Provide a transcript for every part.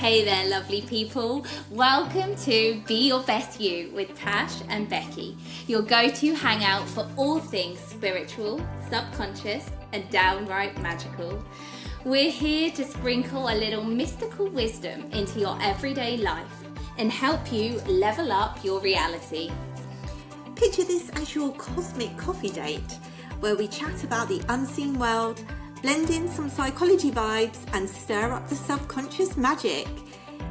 Hey there, lovely people. Welcome to Be Your Best You with Tash and Becky, your go-to hangout for all things spiritual, subconscious, and downright magical. We're here to sprinkle a little mystical wisdom into your everyday life and help you level up your reality. Picture this as your cosmic coffee date, where we chat about the unseen world, blend in some psychology vibes and stir up the subconscious magic.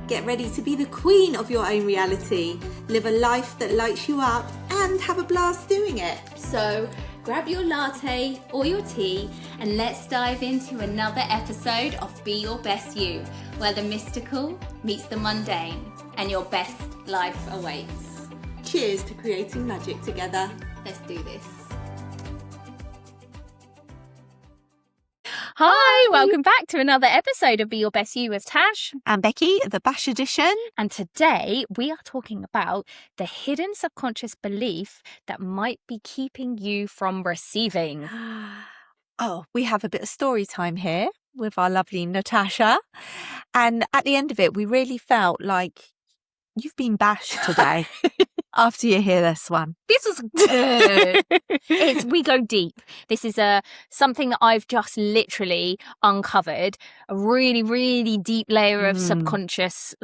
Get ready to be the queen of your own reality, live a life that lights you up and have a blast doing it. So grab your latte or your tea and let's dive into another episode of Be Your Best You, where the mystical meets the mundane and your best life awaits. Cheers to creating magic together. Let's do this. Hi, welcome back to another episode of Be Your Best You with Tash And Becky, the Bash edition. And today we are talking about the hidden subconscious belief that might be keeping you from receiving. Oh, we have a bit of story time here with our lovely Natasha. And at the end of it, we really felt like you've been bashed today. After you hear this one. This is good. We go deep. This is something that I've just literally uncovered, a really, really deep layer of subconscious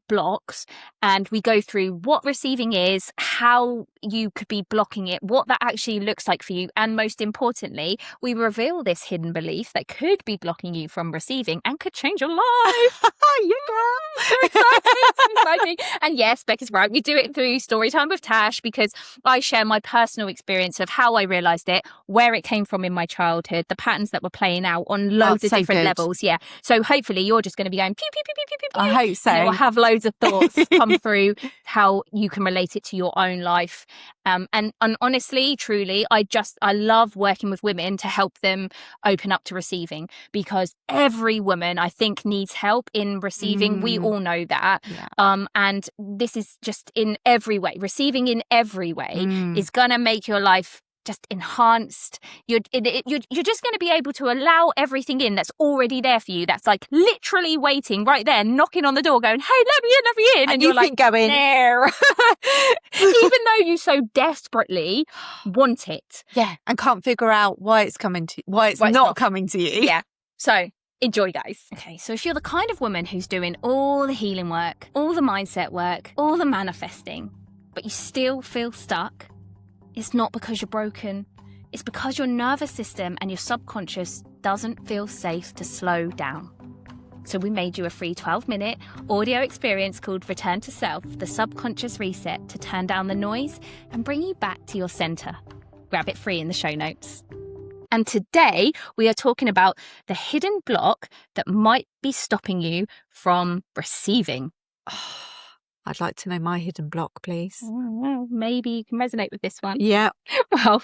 blocks. And we go through what receiving is, how you could be blocking it, what that actually looks like for you. And most importantly, we reveal this hidden belief that could be blocking you from receiving and could change your life. Yeah. So exciting. And yes, Becky's right. We do it through story time with Tash because I share my personal experience of how I realised it, where it came from in my childhood, the patterns that were playing out on loads of different levels. Yeah. So hopefully you're just going to be going pew, pew, pew, pew, pew, pew, pew. I hope so. And we'll have loads of thoughts come through how you can relate it to your own life. And honestly, truly, I love working with women to help them open up to receiving, because every woman I think needs help in receiving. We all know that. Yeah. And this is just in every way. Receiving in every way is going to make your life just enhanced. You're just going to be able to allow everything in that's already there for you. That's like literally waiting right there, knocking on the door, going, "Hey, let me in." And you're like going, "There," even though you so desperately want it. Yeah, and can't figure out why it's not coming to you. Yeah. So enjoy, guys. Okay, so if you're the kind of woman who's doing all the healing work, all the mindset work, all the manifesting, but you still feel stuck, it's not because you're broken. It's because your nervous system and your subconscious doesn't feel safe to slow down. So we made you a free 12-minute audio experience called Return to Self, the Subconscious Reset, to turn down the noise and bring you back to your center. Grab it free in the show notes. And today we are talking about the hidden block that might be stopping you from receiving. I'd like to know my hidden block, please. Well, maybe you can resonate with this one. Yeah. Well,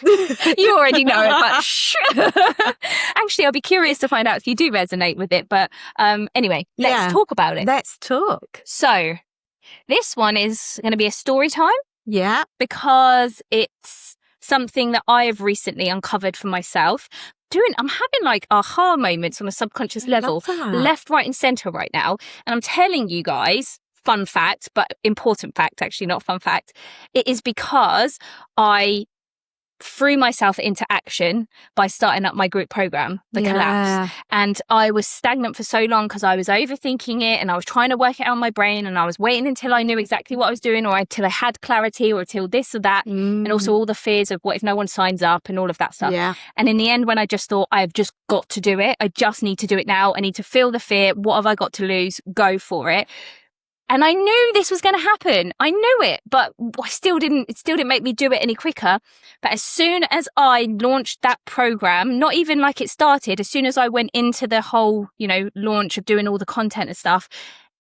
you already know it, but shh. Actually, I'll be curious to find out if you do resonate with it. But anyway, let's talk about it. Let's talk. So this one is going to be a story time. Yeah. Because it's something that I have recently uncovered for myself. I'm having aha moments on a subconscious level, left, right and center right now. And I'm telling you guys, fun fact, but important fact, actually not fun fact. It is because I threw myself into action by starting up my group program, The Collapse. And I was stagnant for so long because I was overthinking it and I was trying to work it out in my brain and I was waiting until I knew exactly what I was doing or until I had clarity or until this or that. And also all the fears of what if no one signs up and all of that stuff. Yeah. And in the end, when I just thought I've just got to do it, I just need to do it now. I need to feel the fear. What have I got to lose? Go for it. And I knew this was going to happen. I knew it, but it still didn't make me do it any quicker. But as soon as I launched that program, not even like it started, as soon as I went into the whole, launch of doing all the content and stuff,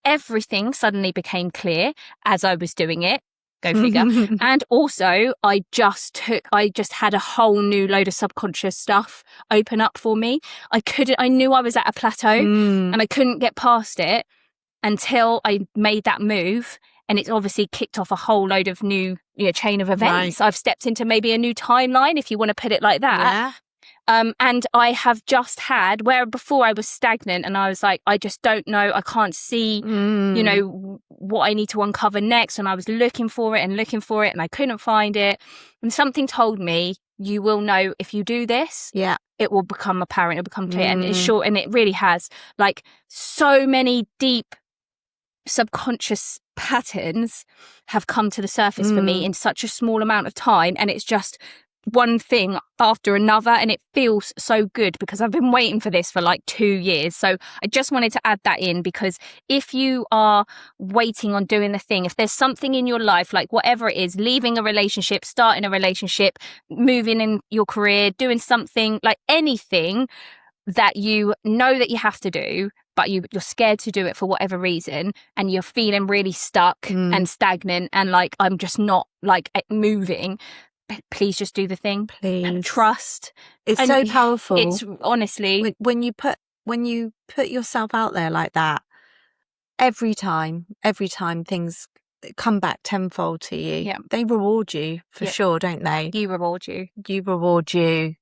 everything suddenly became clear as I was doing it. Go figure. And also I just had a whole new load of subconscious stuff open up for me. I knew I was at a plateau and I couldn't get past it until I made that move. And it's obviously kicked off a whole load of new chain of events. Right. I've stepped into maybe a new timeline, if you want to put it like that. And I have just had, where before I was stagnant and I was like, I just don't know, I can't see, you know, what I need to uncover next. And I was looking for it and I couldn't find it. And something told me, you will know if you do this. Yeah. It will become apparent, it'll become clear. And it's short, and it really has, like, so many deep subconscious patterns have come to the surface for me in such a small amount of time, and it's just one thing after another, and it feels so good because I've been waiting for this for like 2 years. So I just wanted to add that in, because if you are waiting on doing the thing, if there's something in your life, like whatever it is, leaving a relationship, starting a relationship, moving in your career, doing something, like anything that you know that you have to do, but you're scared to do it for whatever reason, and you're feeling really stuck and stagnant and like, I'm just not like moving, please just do the thing. Please. And trust. It's And so powerful. It's honestly, when you put yourself out there like that, every time things come back tenfold to you. Yeah. They reward you for sure, don't they? you reward you. You reward you.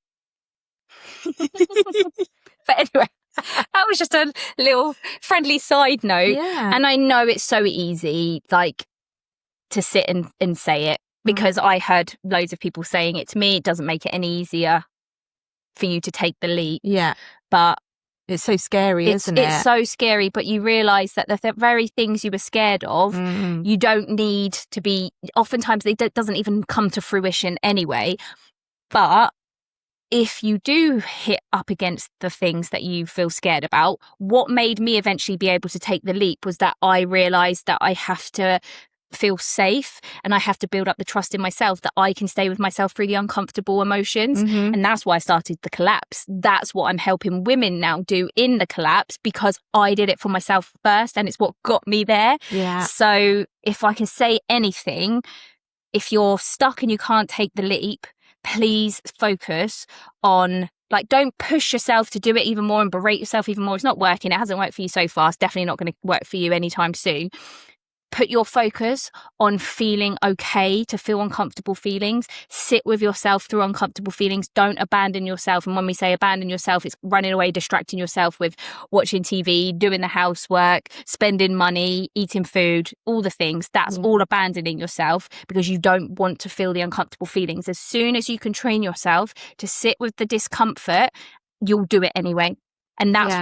But anyway, that was just a little friendly side note. Yeah. And I know it's so easy, like, to sit and say it, because I heard loads of people saying it to me. It doesn't make it any easier for you to take the leap. Yeah. But it's so scary, isn't it? It's so scary, but you realise that the very things you were scared of, you don't need to be, oftentimes it doesn't even come to fruition anyway. But if you do hit up against the things that you feel scared about, what made me eventually be able to take the leap was that I realised that I have to feel safe, and I have to build up the trust in myself that I can stay with myself through the uncomfortable emotions. And that's why I started the collapse. That's what I'm helping women now do in the collapse, because I did it for myself first, and it's what got me there. Yeah. So if I can say anything, if you're stuck and you can't take the leap, please focus on, like, don't push yourself to do it even more and berate yourself even more. It's not working. It hasn't worked for you so far. It's definitely not going to work for you anytime soon. Put your focus on feeling okay to feel uncomfortable feelings. Sit with yourself through uncomfortable feelings. Don't abandon yourself. And when we say abandon yourself, it's running away, distracting yourself with watching TV, doing the housework, spending money, eating food, all the things. That's all abandoning yourself, because you don't want to feel the uncomfortable feelings. As soon as you can train yourself to sit with the discomfort, you'll do it anyway. And that's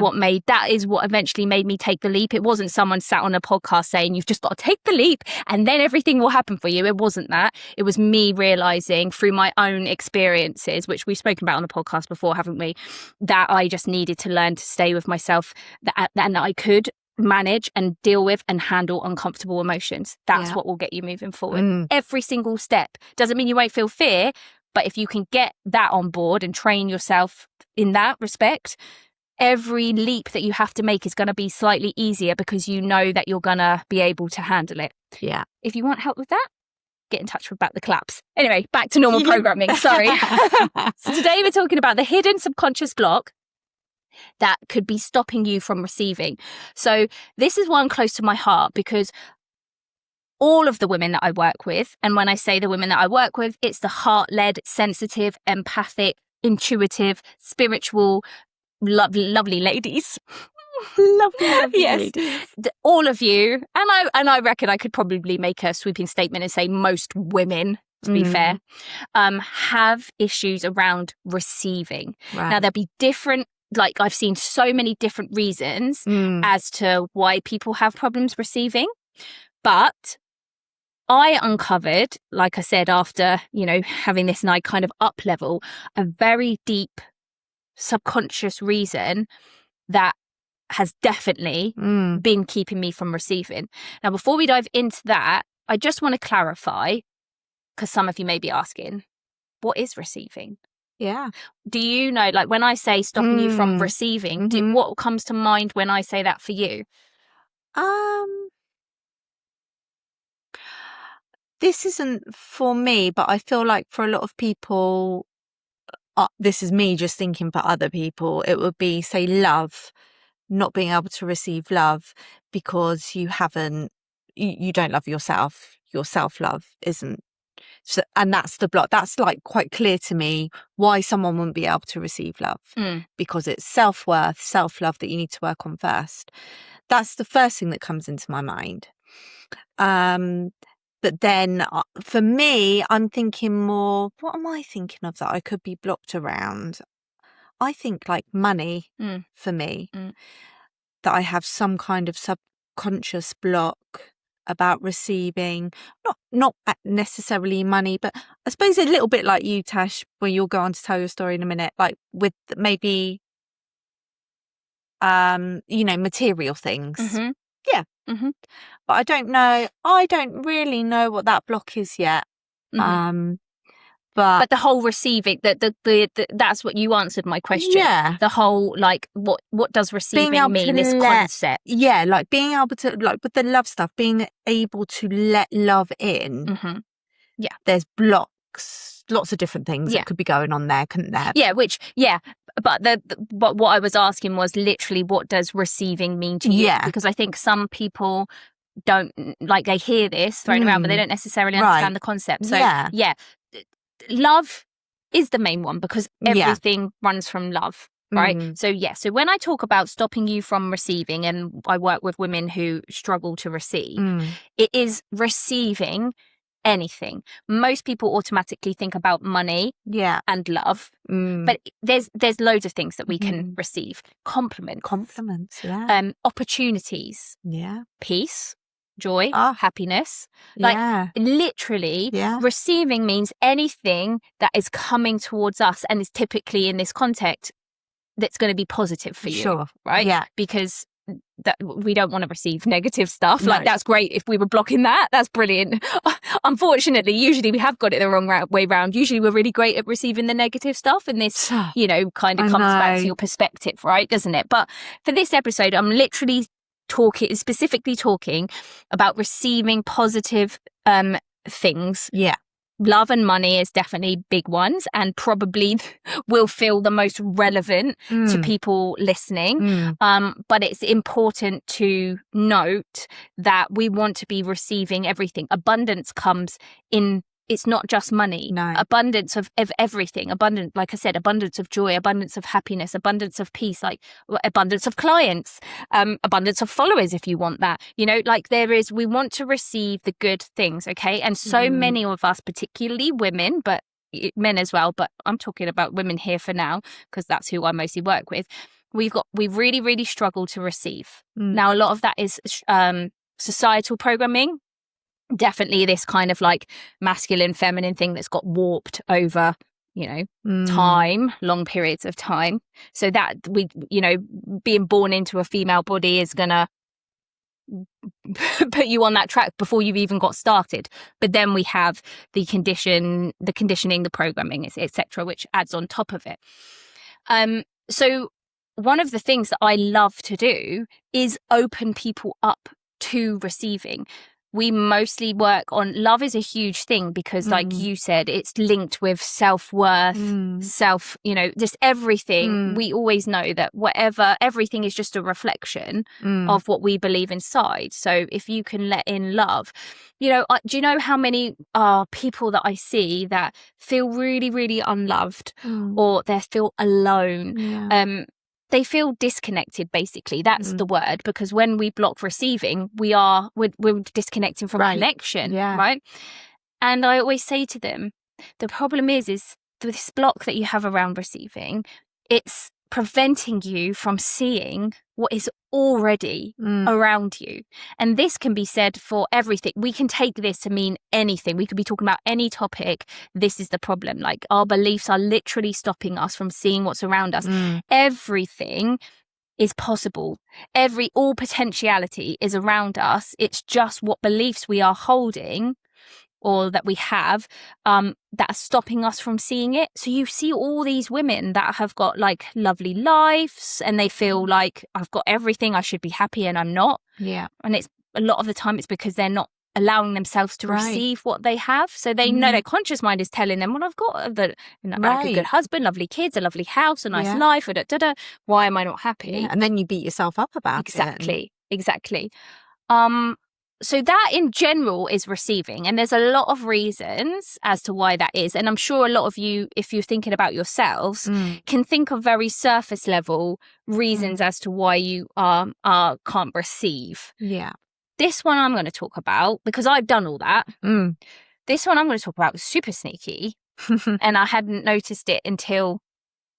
that is what eventually made me take the leap. It wasn't someone sat on a podcast saying, you've just got to take the leap and then everything will happen for you. It wasn't that. It was me realizing through my own experiences, which we've spoken about on the podcast before, haven't we? That I just needed to learn to stay with myself, and that I could manage and deal with and handle uncomfortable emotions. That's what will get you moving forward. Every single step. Doesn't mean you won't feel fear, but if you can get that on board and train yourself in that respect, every leap that you have to make is going to be slightly easier, because you know that you're going to be able to handle it. Yeah. If you want help with that, get in touch with Back the Collapse. Anyway, back to normal programming. Sorry. So today we're talking about the hidden subconscious block that could be stopping you from receiving. So this is one close to my heart, because all of the women that I work with, and when I say the women that I work with, it's the heart-led, sensitive, empathic, intuitive, spiritual, lovely ladies. Lovely yes. ladies. All of you, and I reckon I could probably make a sweeping statement and say most women, to be fair, have issues around receiving. Right. Now, there'll be different, like, I've seen so many different reasons as to why people have problems receiving, but I uncovered, like I said, after, having this, and I kind of up level, a very deep subconscious reason that has definitely been keeping me from receiving. Now, before we dive into that, I just want to clarify, because some of you may be asking, what is receiving? Yeah. Do you know, like, when I say stopping you from receiving, what comes to mind when I say that for you? This isn't for me, but I feel like for a lot of people, this is me just thinking for other people, it would be, say, love, not being able to receive love because you don't love yourself. Your self-love isn't So, and that's the block. That's like quite clear to me why someone wouldn't be able to receive love, because it's self-worth, self-love that you need to work on first. That's the first thing that comes into my mind. But then for me, I'm thinking more, what am I thinking of that I could be blocked around? I think like money for me, that I have some kind of subconscious block about receiving, not necessarily money, but I suppose a little bit like you, Tash, where you'll go on to tell your story in a minute, like with maybe, material things. Mm-hmm. Yeah. Mm-hmm. But I don't really know what that block is yet. Mm-hmm. But the whole receiving, that's what you answered my question. Yeah. The whole, like, what does receiving mean, this concept? Yeah, like being able to, like with the love stuff, being able to let love in. Mm-hmm. Yeah. There's blocks, lots of different things that could be going on there, couldn't there? Yeah, but but what I was asking was literally, what does receiving mean to you? Yeah. Because I think some people don't, like, they hear this thrown around, but they don't necessarily understand the concept. So yeah, love is the main one, because everything runs from love, right? So so when I talk about stopping you from receiving, and I work with women who struggle to receive, it is receiving anything. Most people automatically think about money and love, but there's loads of things that we can receive. Compliments, opportunities, peace, joy, happiness, like literally receiving means anything that is coming towards us, and is typically in this context that's going to be positive for you, right? Because that we don't want to receive negative stuff. Like, that's great if we were blocking that, that's brilliant. Unfortunately, usually we have got it the wrong way round. Usually we're really great at receiving the negative stuff, and this kind of comes back to your perspective, right, doesn't it? But for this episode, I'm literally specifically talking about receiving positive things. Love and money is definitely big ones, and probably will feel the most relevant to people listening. But it's important to note that we want to be receiving everything. Abundance comes in. It's not just money. Abundance of everything. Abundance, like I said, abundance of joy, abundance of happiness, abundance of peace, like abundance of clients, abundance of followers if you want that. Like we want to receive the good things, okay? And so many of us, particularly women, but men as well, but I'm talking about women here for now, because that's who I mostly work with. We really, really struggle to receive. Now, a lot of that is societal programming. Definitely this kind of like masculine, feminine thing that's got warped over, time, long periods of time. So that being born into a female body is going to put you on that track before you've even got started. But then we have the conditioning, the programming, etc., which adds on top of it. So one of the things that I love to do is open people up to receiving. We mostly work on love is a huge thing, because like you said, it's linked with self-worth, just everything. We always know that everything is just a reflection of what we believe inside. So if you can let in love, do you know how many people that I see that feel really, really unloved, or they feel alone? They feel disconnected, basically. That's the word, because when we block receiving, we're disconnecting from connection, right? And I always say to them, the problem is this block that you have around receiving, it's preventing you from seeing what is already around you. And this can be said for everything. We can take this to mean anything. We could be talking about any topic. This is the problem. Like, our beliefs are literally stopping us from seeing what's around us. Everything is possible. All potentiality is around us. It's just what beliefs we are holding, or that we have, that are stopping us from seeing it. So you see all these women that have got like lovely lives, and they feel like, I've got everything, I should be happy, and I'm not. And it's a lot of the time it's because they're not allowing themselves to receive what they have. So they know their conscious mind is telling them, well, I've got like a good husband, lovely kids, a lovely house, a nice life, why am I not happy? And then you beat yourself up about it. Exactly. So that in general is receiving, and there's a lot of reasons as to why that is. And I'm sure a lot of you, if you're thinking about yourselves, can think of very surface level reasons as to why you can't receive. Yeah. This one I'm going to talk about, because I've done all that. This one I'm going to talk about was super sneaky, and I hadn't noticed it until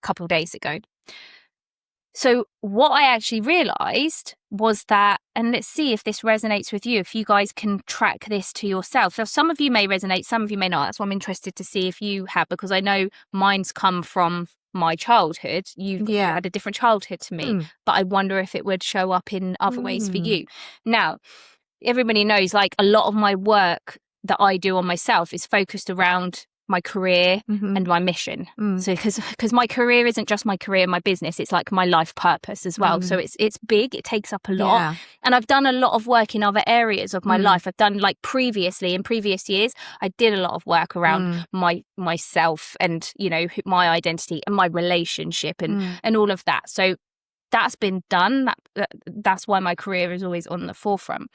a couple of days ago. So what I actually realised was that, and let's see if this resonates with you, if you guys can track this to yourself. So some of you may resonate, some of you may not. That's why I'm interested to see if you have, because I know mine's come from my childhood. You've had a different childhood to me, but I wonder if it would show up in other ways for you. Now, everybody knows, like, a lot of my work that I do on myself is focused around my career and my mission. So because my career isn't just my career, my business, it's like my life purpose as well. So it's big, it takes up a lot. And I've done a lot of work in other areas of my life. I've done, like, in previous years, I did a lot of work around myself and, you know, my identity and my relationship and all of that. So that's been done. That's why my career is always on the forefront.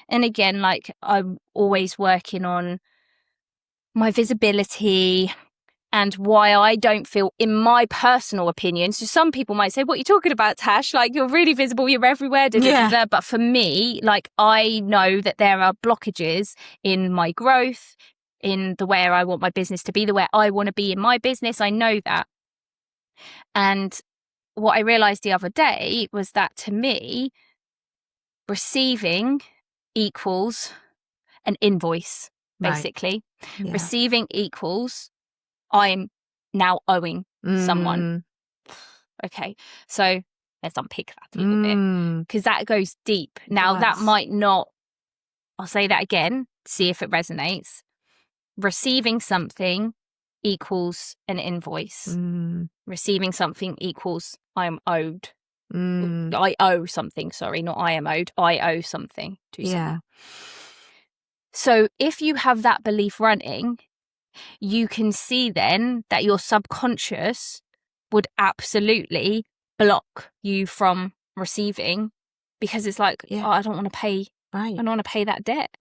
And again, like, I'm always working on my visibility and why I don't feel, in my personal opinion. So some people might say, what are you talking about, Tash? Like, you're really visible, you're everywhere. But for me, like, I know that there are blockages in my growth, in the way I want my business to be, the way I want to be in my business. I know that. And what I realized the other day was that, to me, receiving equals an invoice. Basically, receiving equals I'm now owing someone. Okay, so let's unpick that a little bit, because that goes deep. Now, that might not, I'll say that again, see if it resonates. Receiving something equals an invoice. Receiving something equals I am owed. I owe something, sorry, not I am owed. I owe something to someone. So if you have that belief running, you can see then that your subconscious would absolutely block you from receiving, because it's like, oh, I don't want to pay. I don't want to pay that debt.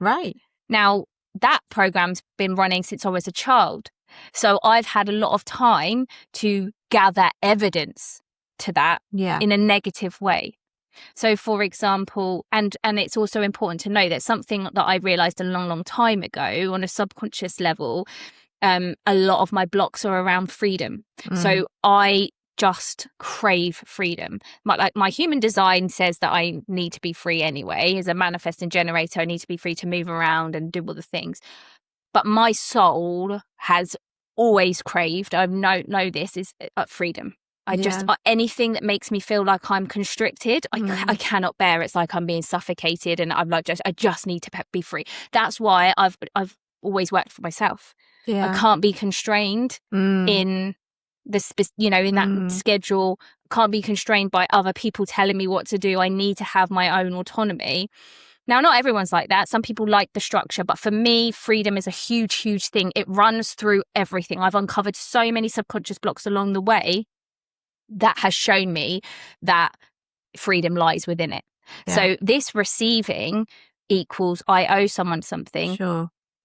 Now, that program's been running since I was a child. So I've had a lot of time to gather evidence to that in a negative way. So, for example, and it's also important to know that something that I realized a long time ago on a subconscious level, a lot of my blocks are around freedom. So I just crave freedom. My human design says that I need to be free anyway. As a manifesting generator, I need to be free to move around and do all the things. But my soul has always craved, I know this, is freedom. I just, anything that makes me feel like I'm constricted, I cannot bear. It's like I'm being suffocated, and I'm like, I just need to be free. That's why I've always worked for myself. I can't be constrained in this, in that schedule. Can't be constrained by other people telling me what to do. I need to have my own autonomy. Now, not everyone's like that. Some people like the structure, but for me, freedom is a huge thing. It runs through everything. I've uncovered so many subconscious blocks along the way that has shown me that freedom lies within it. So this receiving equals I owe someone something.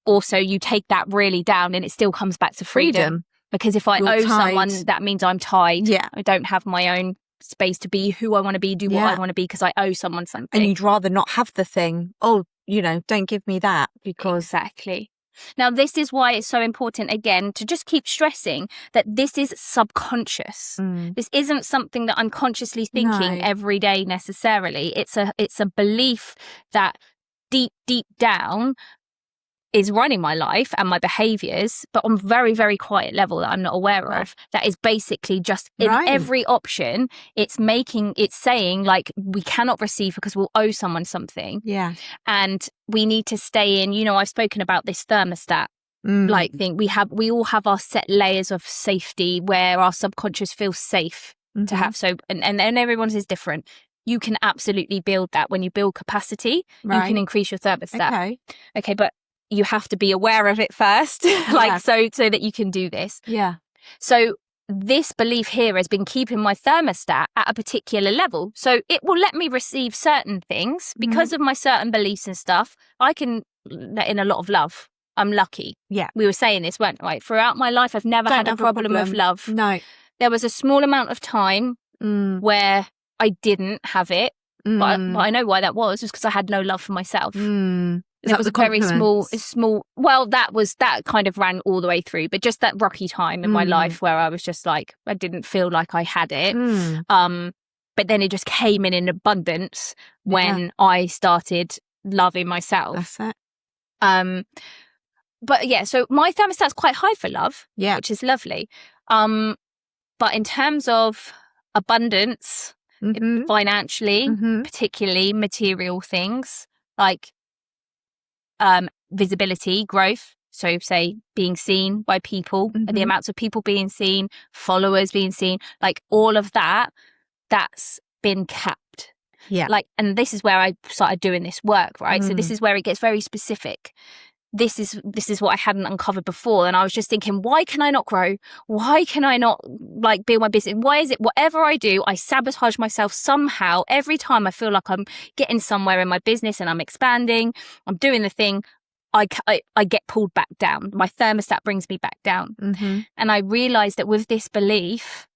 Also, you take that really down and it still comes back to freedom. Because if I owe someone, that means I'm tied. I don't have my own space to be who I want to be, do what I want to be, because I owe someone something. And you'd rather not have the thing. Oh, don't give me that, because... Exactly. Now, this is why it's so important, again, to just keep stressing that this is subconscious. This isn't something that I'm consciously thinking every day necessarily. It's a belief that deep down is running my life and my behaviors, but on very, very quiet level that I'm not aware of. That is basically just in every option, it's saying, like, we cannot receive because we'll owe someone something. And we need to stay in, I've spoken about this thermostat like thing. We all have our set layers of safety where our subconscious feels safe to have. So, and everyone's is different. You can absolutely build that. When you build capacity, you can increase your thermostat. Okay, but you have to be aware of it first, so that you can do this. So this belief here has been keeping my thermostat at a particular level. So it will let me receive certain things because of my certain beliefs and stuff. I can let in a lot of love. I'm lucky. Yeah. We were saying this, weren't we? Throughout my life, I've never had a problem with love. No. There was a small amount of time where I didn't have it. But I know why that was because I had no love for myself. It was a very small. Well, that kind of ran all the way through, but just that rocky time in my life where I was just like, I didn't feel like I had it. But then it just came in abundance when I started loving myself. That's it. But yeah, so my thermostat's quite high for love, which is lovely. But in terms of abundance, financially, particularly material things like visibility, growth. So say being seen by people, the amounts of people being seen, followers being seen, like all of that's been capped. Yeah. Like, and this is where I started doing this work, right? So this is where it gets very specific. This is what I hadn't uncovered before. And I was just thinking, why can I not grow? Why can I not like build my business? Why is it whatever I do, I sabotage myself somehow every time I feel like I'm getting somewhere in my business and I'm expanding, I'm doing the thing, I get pulled back down. My thermostat brings me back down. And I realized that with this belief,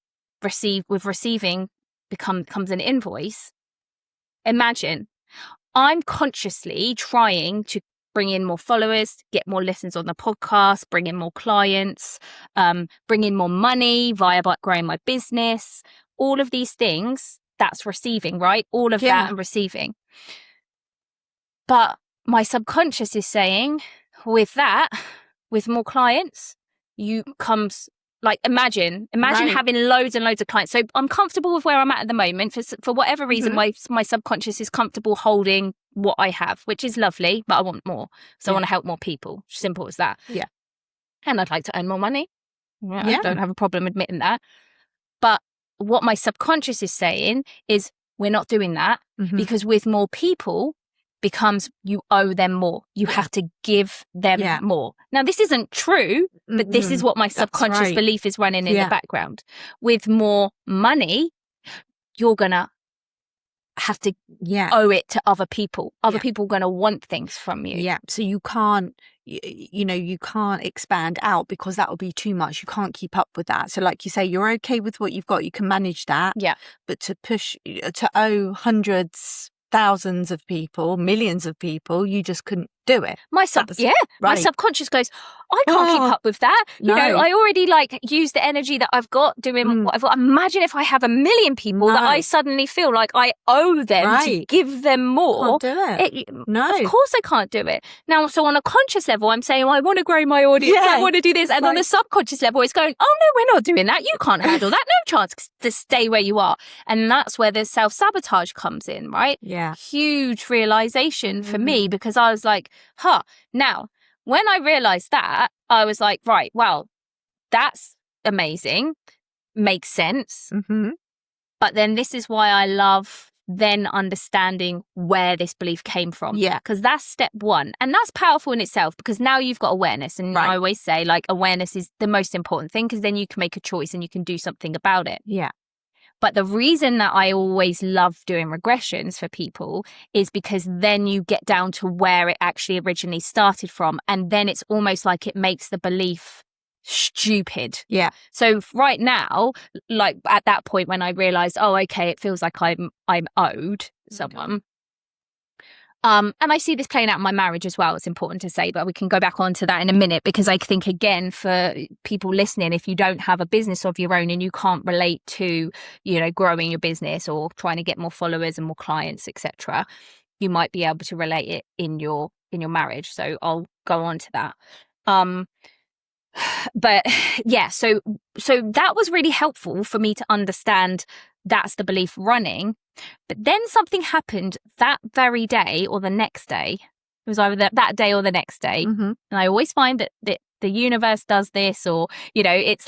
receiving comes an invoice. Imagine I'm consciously trying to bring in more followers, get more listens on the podcast, bring in more clients, bring in more money via growing my business. All of these things, that's receiving, right? All of that and receiving. But my subconscious is saying, with more clients, comes like imagine having loads and loads of clients. So I'm comfortable with where I'm at the moment. For whatever reason, my subconscious is comfortable holding what I have, which is lovely, but I want more. So I want to help more people. Simple as that. Yeah. And I'd like to earn more money. I don't have a problem admitting that. But what my subconscious is saying is we're not doing that because with more people becomes you owe them more. You have to give them more. Now, this isn't true, but this is what my subconscious belief is running in the background. With more money, you're going to have to owe it to other people. Other people are going to want things from you. Yeah. So you can't, you can't expand out because that will be too much. You can't keep up with that. So like you say, you're okay with what you've got. You can manage that. Yeah. But to owe hundreds, thousands of people, millions of people, you just couldn't do it. My subconscious goes, I can't keep up with that. No. I already use the energy that I've got doing what I've got. Imagine if I have a million people that I suddenly feel like I owe them to give them more. Can't do it. No. Of course I can't do it. Now, so on a conscious level, I'm saying, I want to grow my audience. I want to do this. And on a subconscious level, it's going, oh no, we're not doing that. You can't handle that. No chance to stay where you are. And that's where the self-sabotage comes in, right? Yeah. Huge realization for me because I was like, now, when I realized that, I was like, right, well, that's amazing. Makes sense. But then this is why I love then understanding where this belief came from. Yeah. Because that's step one. And that's powerful in itself because now you've got awareness. And I always say awareness is the most important thing because then you can make a choice and you can do something about it. Yeah. But the reason that I always love doing regressions for people is because then you get down to where it actually originally started from. And then it's almost like it makes the belief stupid. Yeah. So right now, at that point when I realized, it feels like I'm owed someone. And I see this playing out in my marriage as well. It's important to say, but we can go back onto that in a minute because I think, again, for people listening, if you don't have a business of your own and you can't relate to, growing your business or trying to get more followers and more clients, etc., you might be able to relate it in your marriage. So I'll go on to that. But yeah, so that was really helpful for me to understand that's the belief running. But then something happened that very day or the next day. It was either that day or the next day. And I always find that the universe does this, or, it's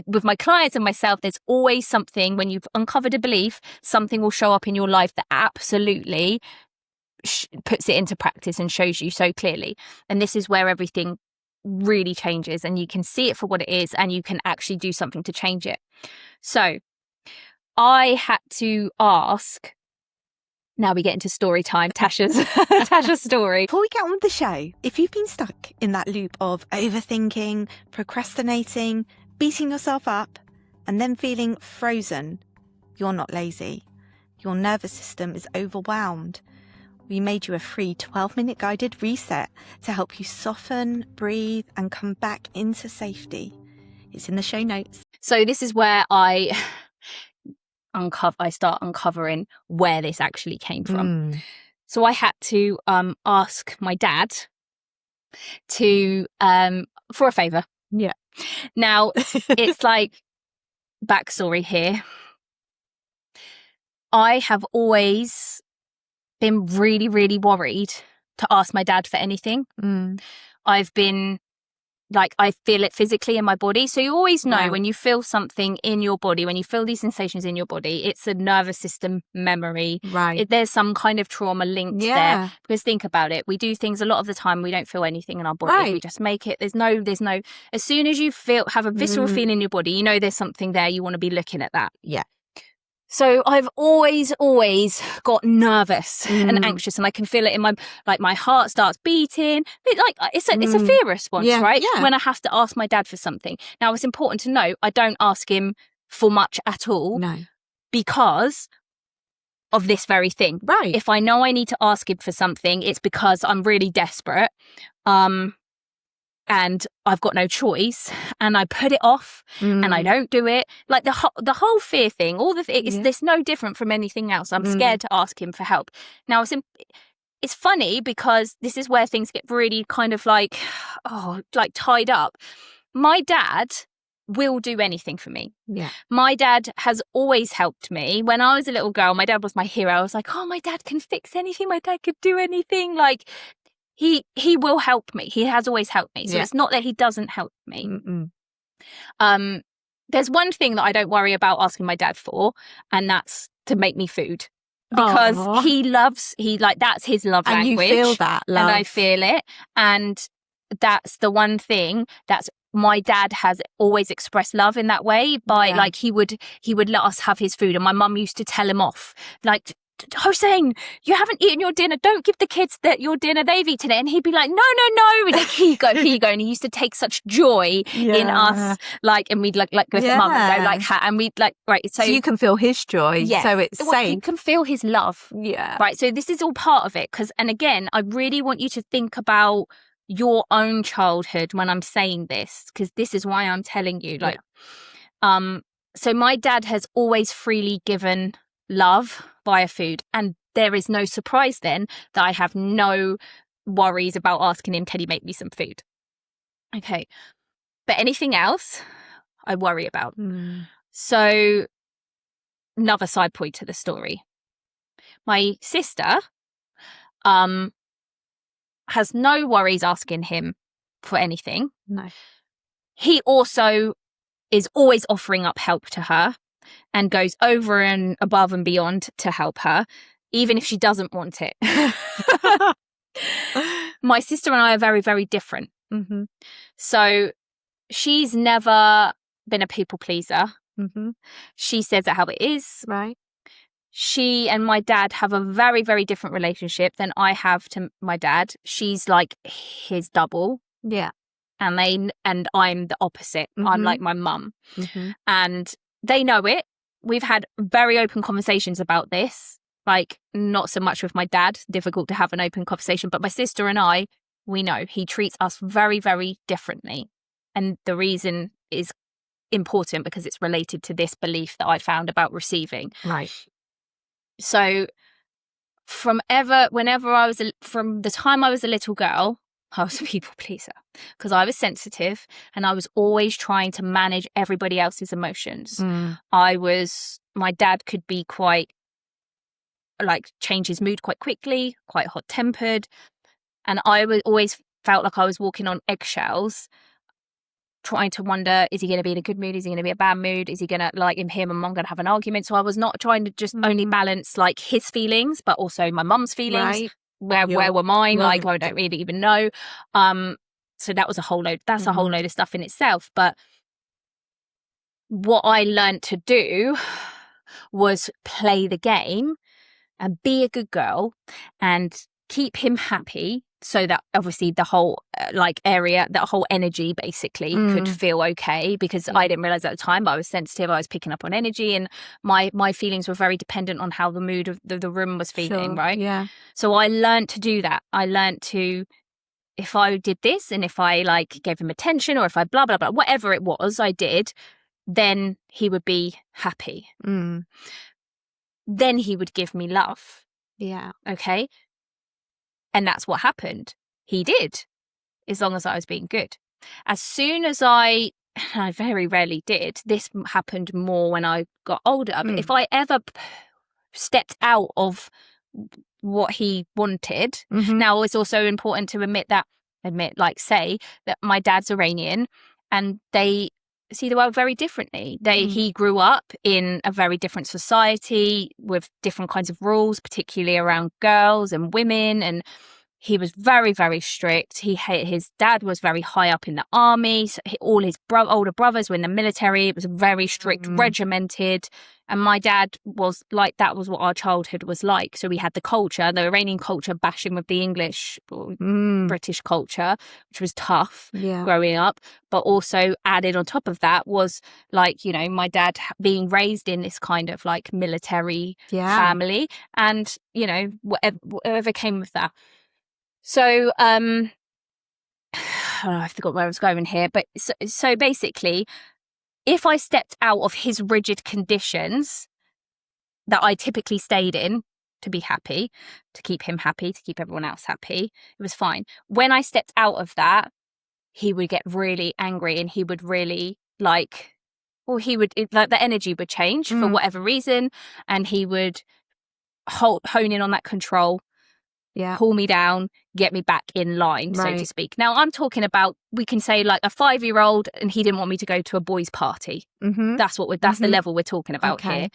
with my clients and myself, there's always something when you've uncovered a belief, something will show up in your life that absolutely puts it into practice and shows you so clearly. And this is where everything really changes, and you can see it for what it is, and you can actually do something to change it. So I had to ask. Now we get into story time, Tasha's story. Before we get on with the show, if you've been stuck in that loop of overthinking, procrastinating, beating yourself up, and then feeling frozen, you're not lazy. Your nervous system is overwhelmed. We made you a free 12-minute guided reset to help you soften, breathe, and come back into safety. It's in the show notes. So this is where I start uncovering where this actually came from. So I had to ask my dad to for a favour. Yeah. Now it's like backstory here. I have always been really, really worried to ask my dad for anything. I've been like, I feel it physically in my body. So you always know when you feel something in your body, when you feel these sensations in your body, it's a nervous system memory. Right. There's some kind of trauma linked there. Because think about it. We do things a lot of the time. We don't feel anything in our body. Right. We just make it. There's no, as soon as you have a visceral feeling in your body, you know there's something there. You want to be looking at that. Yeah. So I've always got nervous and anxious, and I can feel it in my heart starts beating. It's a fear response, right? Yeah. When I have to ask my dad for something. Now, it's important to know I don't ask him for much at all. No. Because of this very thing. Right. If I know I need to ask him for something, it's because I'm really desperate. And I've got no choice, and I put it off, and I don't do it. Like the whole fear thing, it's no different from anything else. I'm scared to ask him for help. Now, it's funny because this is where things get really kind of like tied up. My dad will do anything for me. Yeah. My dad has always helped me. When I was a little girl, my dad was my hero. I was like, oh, my dad can fix anything. My dad could do anything. Like, He will help me. He has always helped me. So it's not that he doesn't help me. There's one thing that I don't worry about asking my dad for, and that's to make me food. Because that's his love and language. And you feel that love. And I feel it. And that's the one thing that's my dad has always expressed love in that way by like he would let us have his food, and my mum used to tell him off like, Hossein, you haven't eaten your dinner. Don't give the kids your dinner. They've eaten it. And he'd be like, no. Like, here you go. And he used to take such joy in us. Like, and we'd like go to mum and go like, and we'd like, right. So you can feel his joy. Yeah. So it's safe. You can feel his love. Yeah. Right. So this is all part of it. And again, I really want you to think about your own childhood when I'm saying this, because this is why I'm telling you. Like, so my dad has always freely given love via food, and there is no surprise then that I have no worries about asking him, can he make me some food? Okay. But anything else I worry about. So another side point to the story. My sister has no worries asking him for anything. No. He also is always offering up help to her and goes over and above and beyond to help her, even if she doesn't want it. My sister and I are very, very different. So she's never been a people pleaser. She says it how it is. Right. She and my dad have a very, very different relationship than I have to my dad. She's like his double. Yeah. And I'm the opposite. I'm like my mum. And they know it. We've had very open conversations about this. Like, not so much with my dad, difficult to have an open conversation, but my sister and I, we know he treats us very, very differently. And the reason is important because it's related to this belief that I found about receiving. Right. So from the time I was a little girl, I was a people pleaser because I was sensitive and I was always trying to manage everybody else's emotions. My dad could be quite, like, change his mood quite quickly, quite hot-tempered. And I always felt like I was walking on eggshells, trying to wonder, is he going to be in a good mood? Is he going to be in a bad mood? Is he going to, like, him and mum going to have an argument? So I was not trying to just only balance, like, his feelings, but also my mum's feelings. Right. Where were mine? Like, I don't really even know. So that was a whole load of stuff in itself. But what I learned to do was play the game and be a good girl and keep him happy, so that obviously the whole area, that whole energy basically could feel okay, because I didn't realize at the time, but I was sensitive. I was picking up on energy, and my feelings were very dependent on how the mood of the room was feeling, right? Yeah. So I learned to do that. I learned to, if I did this and if I gave him attention, or if I blah, blah, blah, whatever it was I did, then he would be happy. Then he would give me love. Yeah. Okay. And that's what happened. He did, as long as I was being good. As soon as I very rarely did, this happened more when I got older, but if I ever stepped out of what he wanted, now it's also important to say that my dad's Iranian, and they see the world very differently. He grew up in a very different society with different kinds of rules, particularly around girls and women, and he was very, very strict. His dad was very high up in the army. So all his older brothers were in the military. It was very strict, regimented. And my dad was like, that was what our childhood was like. So we had the culture, the Iranian culture, bashing with the English or British culture, which was tough growing up. But also added on top of that was my dad being raised in this kind of military family, and, whatever came with that. So, I forgot where I was going here, but so basically, if I stepped out of his rigid conditions that I typically stayed in to be happy, to keep him happy, to keep everyone else happy, it was fine. When I stepped out of that, he would get really angry, and he would really the energy would change for whatever reason, and he would hone in on that control. Pull me down, get me back in line, so to speak. Now, I'm talking about, we can say a 5-year-old, and he didn't want me to go to a boys' party. That's the level we're talking about here.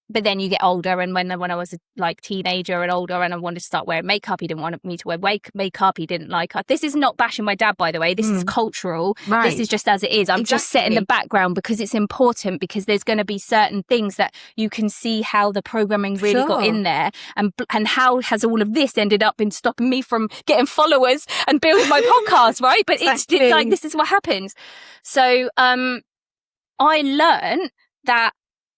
But then you get older, and when I was a teenager and older, and I wanted to start wearing makeup, he didn't want me to wear makeup. He didn't like it. This is not bashing my dad, by the way. This is cultural. This is just as it is. I'm just setting the background because it's important, because there's going to be certain things that you can see how the programming really got in there, and how has all of this ended up in stopping me from getting followers and building my podcast, right? But it's this is what happens. So I learned that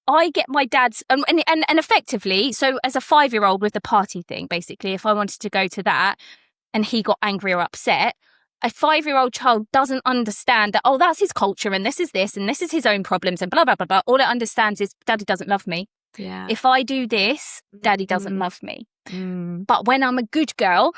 I get my dad's and effectively, so as a 5-year-old with the party thing, basically, if I wanted to go to that and he got angry or upset, a 5-year-old child doesn't understand that, oh, that's his culture, and this is his own problems, and blah, blah, blah, blah. All it understands is daddy doesn't love me. Yeah. If I do this, daddy doesn't love me. But when I'm a good girl,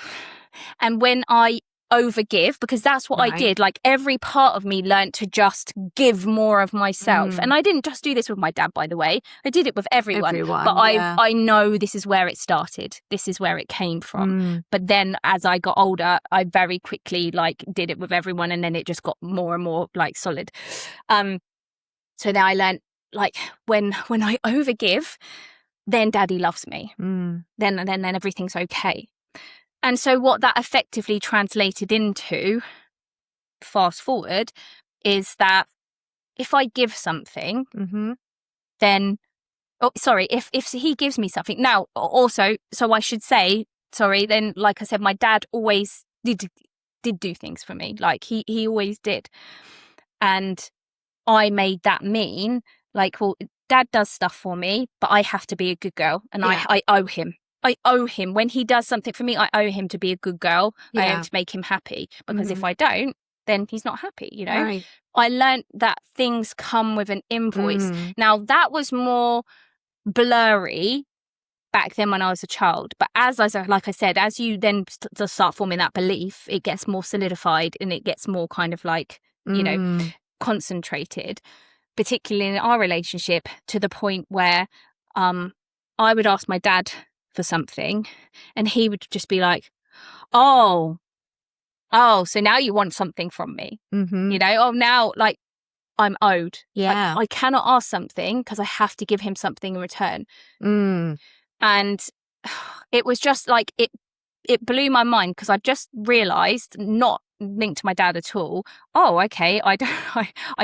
and when I overgive, because that's what I did, every part of me learned to just give more of myself. And I didn't just do this with my dad, by the way. I did it with everyone. But I know this is where it started. This is where it came from. But then as I got older, I very quickly did it with everyone, and then it just got more and more solid. So now I learned when I overgive, then daddy loves me. Then everything's okay. And so what that effectively translated into, fast forward, is that if I give something, then, if he gives me something. Now, also, so I should say, then, like I said, my dad always did do things for me. He always did. And I made that mean, dad does stuff for me, but I have to be a good girl, and I owe him. I owe him. When he does something for me, I owe him to be a good girl. I owe him to make him happy, because if I don't, then he's not happy, I learned that things come with an invoice. Now, that was more blurry back then when I was a child, but as like I said, as you then start forming that belief, it gets more solidified, and it gets more kind of concentrated, particularly in our relationship, to the point where I would ask my dad for something, and he would just be like, oh, so now you want something from me, now I'm owed. I cannot ask something because I have to give him something in return. And it was just it blew my mind because I've just realised, not linked to my dad at all. Oh, okay. I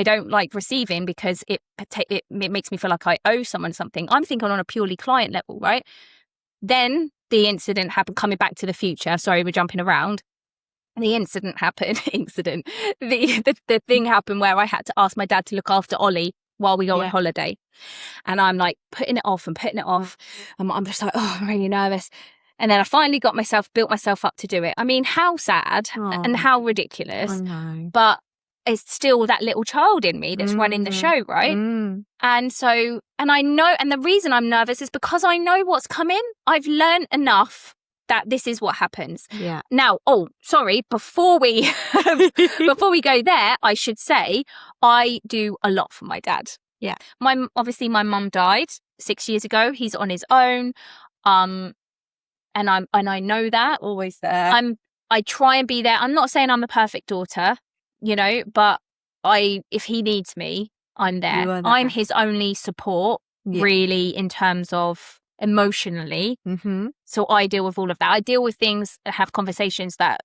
don't like receiving because it makes me feel like I owe someone something. I'm thinking on a purely client level, right? Then the incident happened, coming back to the future. Sorry, we're jumping around. The incident happened. The thing happened where I had to ask my dad to look after Ollie while we go on holiday. And I'm like putting it off. I'm just like, oh, I'm really nervous. And then I finally built myself up to do it. I mean, how sad and how ridiculous. I know. But it's still that little child in me that's running the show, right? And so, and I know, and the reason I'm nervous is because I know what's coming. I've learned enough that this is what happens. Yeah. Now, before we go there, I should say I do a lot for my dad. Yeah. Obviously my mum died 6 years ago. He's on his own. And I know that. Always there. I try and be there. I'm not saying I'm a perfect daughter, but if he needs me, I'm there. I'm his only support, really, in terms of emotionally. So I deal with all of that. I deal with things, have conversations that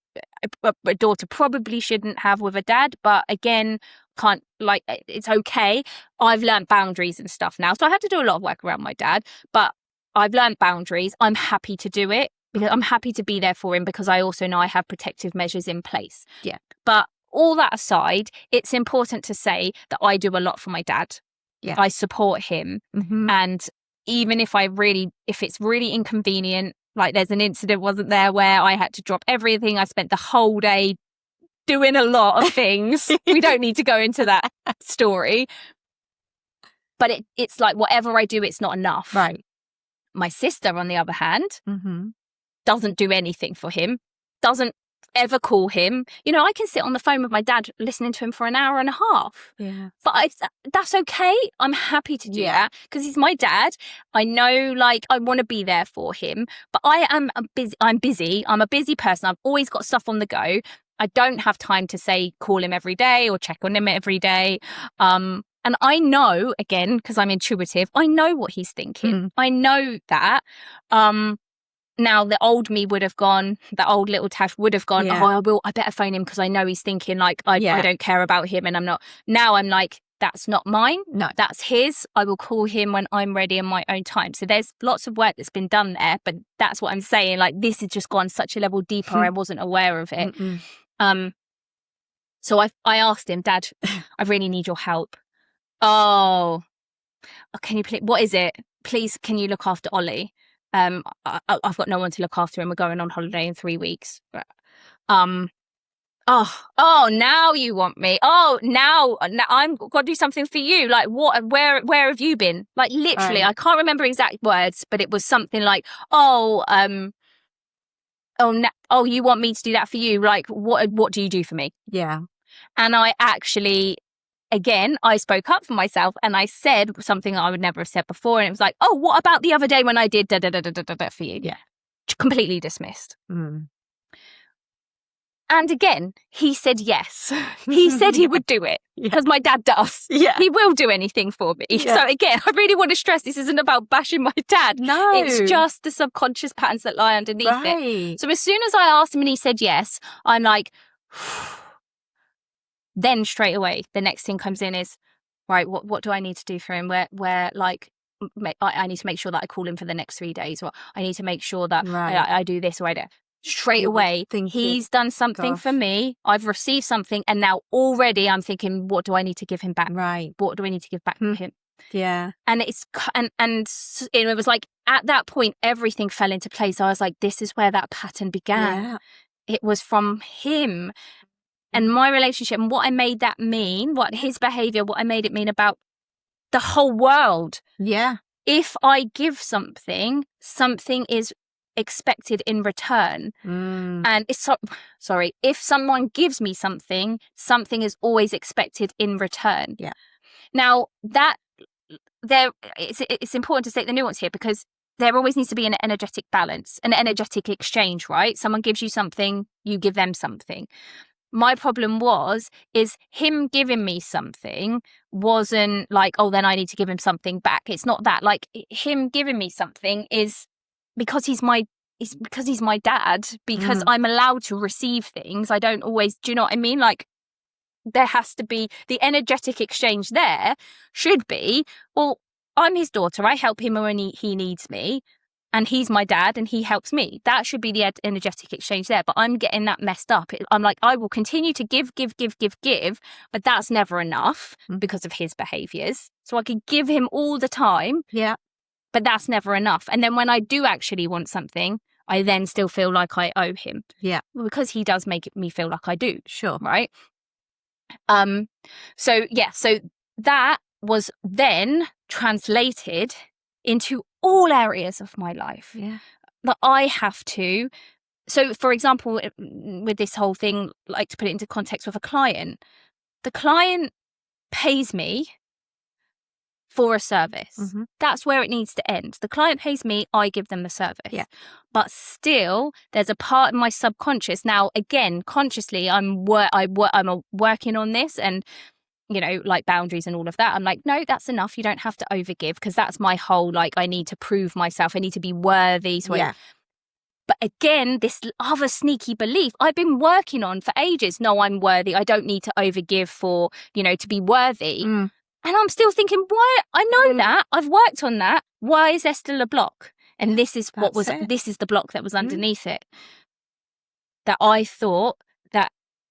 a daughter probably shouldn't have with a dad, but again, it's okay. I've learned boundaries and stuff now. So I had to do a lot of work around my dad, but I've learned boundaries. I'm happy to do it because I'm happy to be there for him because I also know I have protective measures in place. Yeah. But all that aside, it's important to say that I do a lot for my dad. Yeah. I support him. And even if it's really inconvenient, like there's an incident, wasn't there, where I had to drop everything. I spent the whole day doing a lot of things. We don't need to go into that story. But it's like whatever I do, it's not enough. Right. My sister, on the other hand, doesn't do anything for him, doesn't ever call him. I can sit on the phone with my dad listening to him for an hour and a half. Yeah. But that's okay. I'm happy to do that because he's my dad. I know, I want to be there for him, but I'm busy. I'm a busy person. I've always got stuff on the go. I don't have time to say call him every day or check on him every day. And I know, again, because I'm intuitive, I know what he's thinking. I know that. Now, the old me would have gone, the old little Tash would have gone, I better phone him because I know he's thinking I don't care about him and I'm not. Now I'm like, that's not mine. No. That's his. I will call him when I'm ready in my own time. So there's lots of work that's been done there, but that's what I'm saying. This has just gone such a level deeper. I wasn't aware of it. So I asked him, Dad, I really need your help. Oh, can you please, what is it? Please, can you look after Ollie? I've got no one to look after him. We're going on holiday in 3 weeks. Now you want me. Now I'm got to do something for you. What, where have you been? Literally, I can't remember exact words, but it was something like, you want me to do that for you? What do you do for me? Yeah. And I actually, again, I spoke up for myself and I said something I would never have said before. And it was like, oh, what about the other day when I did da for you? Yeah. Completely dismissed. And again, he said yes. He said he would do it because my dad does. Yeah. He will do anything for me. Yeah. So again, I really want to stress this isn't about bashing my dad. No. It's just the subconscious patterns that lie underneath it. So as soon as I asked him and he said yes, I'm like, then straight away, the next thing comes in is, right, what do I need to do for him? Where I need to make sure that I call him for the next 3 days, or I need to make sure that I do this or I do. Straight away, he's done something for me. I've received something, and now already I'm thinking, what do I need to give him back? Right. What do I need to give back to him? Yeah. And it was like at that point, everything fell into place. I was like, this is where that pattern began. Yeah. It was from him and my relationship and what I made that mean, what his behavior, what I made it mean about the whole world. Yeah. If I give something is expected in return. And it's if someone gives me something is always expected in return. Yeah. Now it's important to state the nuance here, because there always needs to be an energetic balance, an energetic exchange, right? Someone gives you something, you give them something. My problem is him giving me something wasn't like, oh, then I need to give him something back. It's not that. Like, him giving me something is because he's my it's because he's my dad, because I'm allowed to receive things. I don't always, do you know what I mean? Like, there has to be the energetic exchange there should be, well, I'm his daughter. I help him when he needs me, and he's my dad and he helps me. That should be the energetic exchange there. But I'm getting that messed up. I'm like, I will continue to give, but that's never enough because of his behaviors. So I could give him all the time. Yeah. But that's never enough. And then when I do actually want something, I then still feel like I owe him. Yeah. Because he does make me feel like I do. Sure. Right? So that was then translated into all areas of my life. Yeah. That I have to. So, for example, with this whole thing, like to put it into context with a client, the client pays me for a service. That's where it needs to end. The client pays me, I give them the service. Yeah. But still, there's a part of my subconscious. Now, again, consciously, I'm working on this and, you know, like boundaries and all of that. I'm like, no, that's enough. You don't have to overgive, because that's my whole, like, I need to prove myself. I need to be worthy. So yeah. But again, this other sneaky belief I've been working on for ages. No, I'm worthy. I don't need to overgive for, you know, to be worthy. And I'm still thinking, why? I know that. I've worked on that. Why is there still a block? And this is this is the block that was underneath it. That I thought that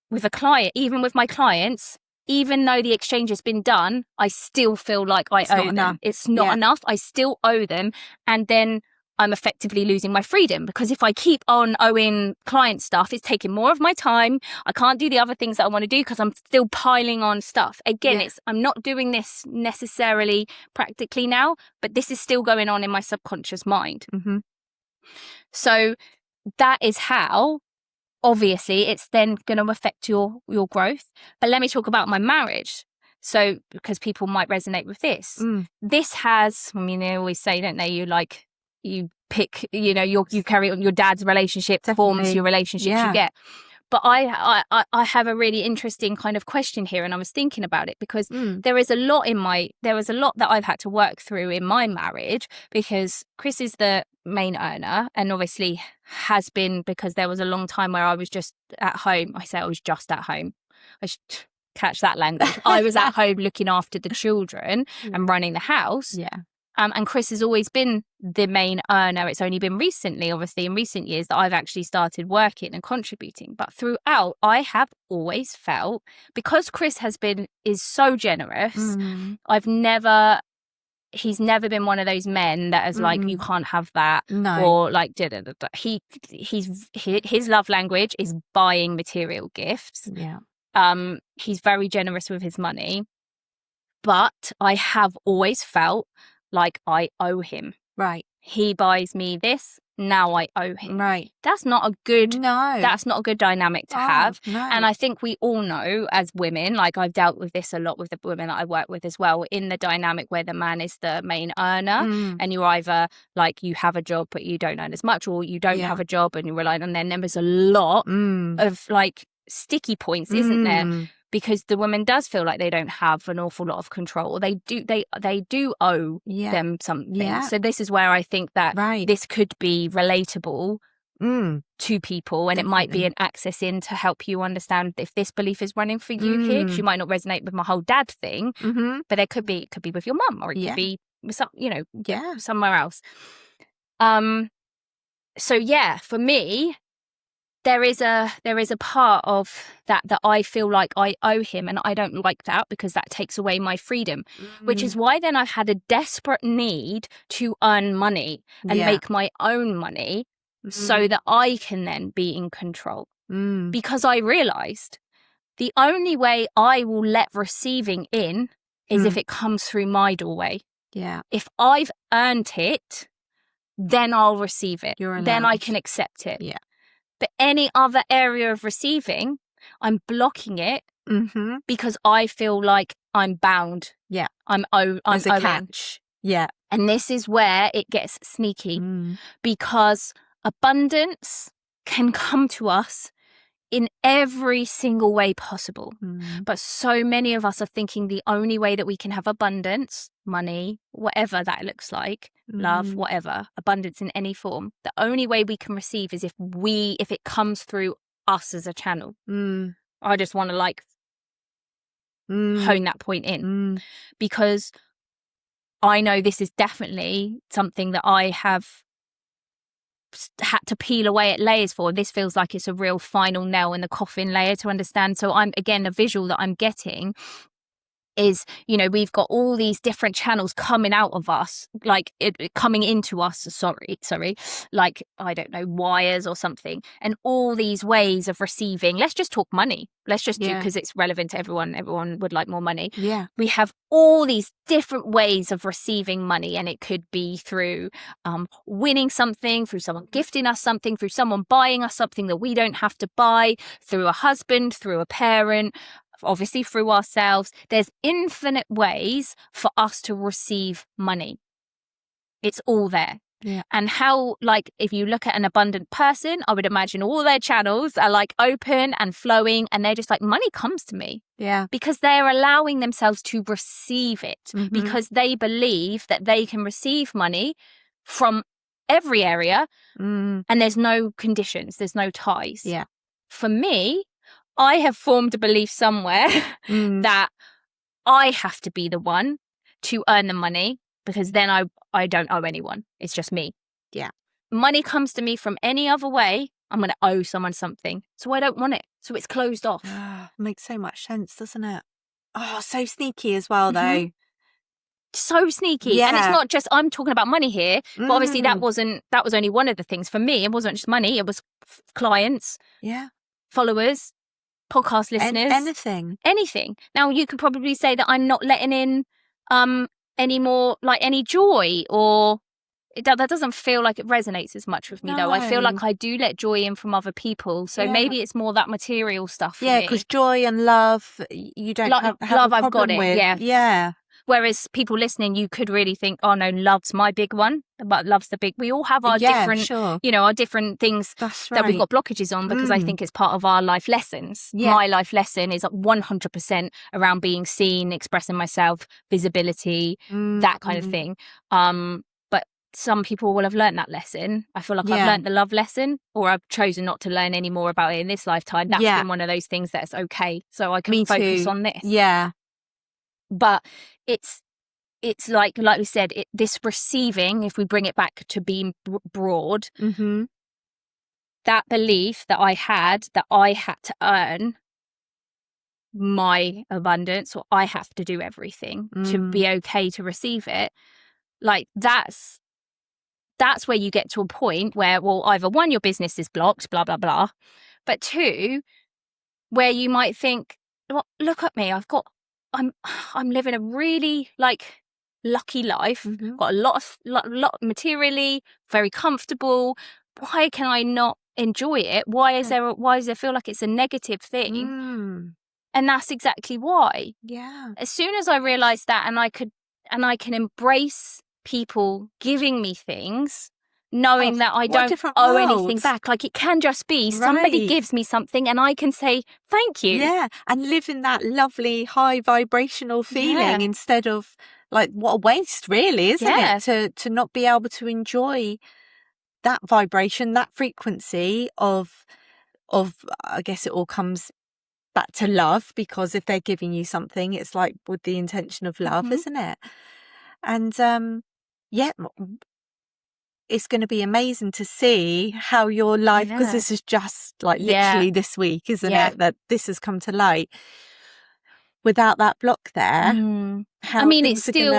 with a client, even with my clients, even though the exchange has been done, I still feel like I owe them. It's not enough. I still owe them. And then I'm effectively losing my freedom, because if I keep on owing client stuff, it's taking more of my time. I can't do the other things that I want to do because I'm still piling on stuff. Again, I'm not doing this necessarily practically now, but this is still going on in my subconscious mind. So that is how, obviously, it's then going to affect your growth. But let me talk about my marriage. So, because people might resonate with this. This has, I mean, they always say, don't they, you pick, you know, you carry on your dad's relationship forms your relationships you get. But I have a really interesting kind of question here, and I was thinking about it because there was a lot that I've had to work through in my marriage, because Chris is the main earner, and obviously has been, because there was a long time where I was just at home. I say I was just at home. I should catch that language. I was at home looking after the children and running the house. Yeah. And Chris has always been the main earner. It's only been recently, obviously, in recent years, that I've actually started working and contributing. But throughout, I have always felt, because Chris is so generous, he's never been one of those men that is like, you can't have that. No. Or like, his love language is buying material gifts. Yeah. He's very generous with his money. But I have always felt like I owe him. Right. He buys me this, now I owe him. Right. That's not a good dynamic to have. No. And I think we all know as women, like I've dealt with this a lot with the women that I work with as well, in the dynamic where the man is the main earner and you're either like, you have a job but you don't earn as much, or you don't have a job and you're relying on them. There's a lot of like sticky points, isn't there? Because the woman does feel like they don't have an awful lot of control. They do owe them something. Yeah. So this is where I think that this could be relatable to people, and definitely. It might be an access in to help you understand if this belief is running for you here, because you might not resonate with my whole dad thing, but it could be with your mum, or it could be with some, somewhere else. So yeah, for me, there is a part of that I feel like I owe him, and I don't like that, because that takes away my freedom, which is why then I've had a desperate need to earn money and make my own money so that I can then be in control. Because I realized the only way I will let receiving in is if it comes through my doorway. Yeah. If I've earned it, then I'll receive it. Then I can accept it. Yeah. But any other area of receiving, I'm blocking it because I feel like I'm bound. Yeah. I'm owing. Catch. Yeah. And this is where it gets sneaky, because abundance can come to us in every single way possible. But so many of us are thinking the only way that we can have abundance, money, whatever that looks like, love, whatever, abundance in any form, the only way we can receive is if it comes through us as a channel. I just want to like hone that point in, because I know this is definitely something that I have had to peel away at layers for. This feels like it's a real final nail in the coffin layer to understand. So I'm, again, a visual that I'm getting is, we've got all these different channels coming out of us, like coming into us, sorry, like, I don't know, wires or something, and all these ways of receiving. Let's just talk money. Let's just do, because it's relevant to everyone. Everyone would like more money. Yeah. We have all these different ways of receiving money, and it could be through winning something, through someone gifting us something, through someone buying us something that we don't have to buy, through a husband, through a parent, obviously through ourselves. There's infinite ways for us to receive money. It's all there. Yeah. And how, like, if you look at an abundant person, I would imagine all their channels are like open and flowing, and they're just like, money comes to me. Yeah. Because they're allowing themselves to receive it, because they believe that they can receive money from every area, and there's no conditions, there's no ties. Yeah. For me, I have formed a belief somewhere that I have to be the one to earn the money, because then I don't owe anyone. It's just me. Yeah. Money comes to me from any other way, I'm going to owe someone something. So I don't want it. So it's closed off. Makes so much sense, doesn't it? Oh, so sneaky as well, though. So sneaky. Yeah. And it's not just, I'm talking about money here, but obviously that was only one of the things. For me, it wasn't just money. It was clients, followers, podcast listeners, anything. Now you could probably say that I'm not letting in any more, like, any joy, or that doesn't feel like it resonates as much with me. Though I feel like I do let joy in from other people, so maybe it's more that material stuff for me. Because joy and love, you don't have love, a problem I've got it with. yeah. Whereas people listening, you could really think, oh no, love's my big one, but love's the big. We all have our different, our different things that we've got blockages on, because I think it's part of our life lessons. Yeah. My life lesson is 100% around being seen, expressing myself, visibility, that kind of thing. But some people will have learned that lesson. I feel like I've learned the love lesson, or I've chosen not to learn any more about it in this lifetime. That's been one of those things that's okay. So I can focus on this. Yeah. But it's like we said, this receiving, if we bring it back to being broad, that belief that I had to earn my abundance, or I have to do everything to be okay to receive it, like that's where you get to a point where, well, either one, your business is blocked, blah blah blah, but two, where you might think, well, look at me, I'm living a really, like, lucky life, got a lot materially, very comfortable. Why can I not enjoy it? Why does it feel like it's a negative thing? And that's exactly why. Yeah. As soon as I realized that, and I can embrace people giving me things, knowing that I don't owe anything back. Like, it can just be somebody gives me something and I can say thank you. Yeah, and live in that lovely high vibrational feeling instead of, like, what a waste, really, isn't it? To not be able to enjoy that vibration, that frequency of I guess it all comes back to love, because if they're giving you something, it's like with the intention of love, isn't it? And it's going to be amazing to see how your life, because this is just like literally this week, isn't it, that this has come to light. Without that block there, I mean, it's still,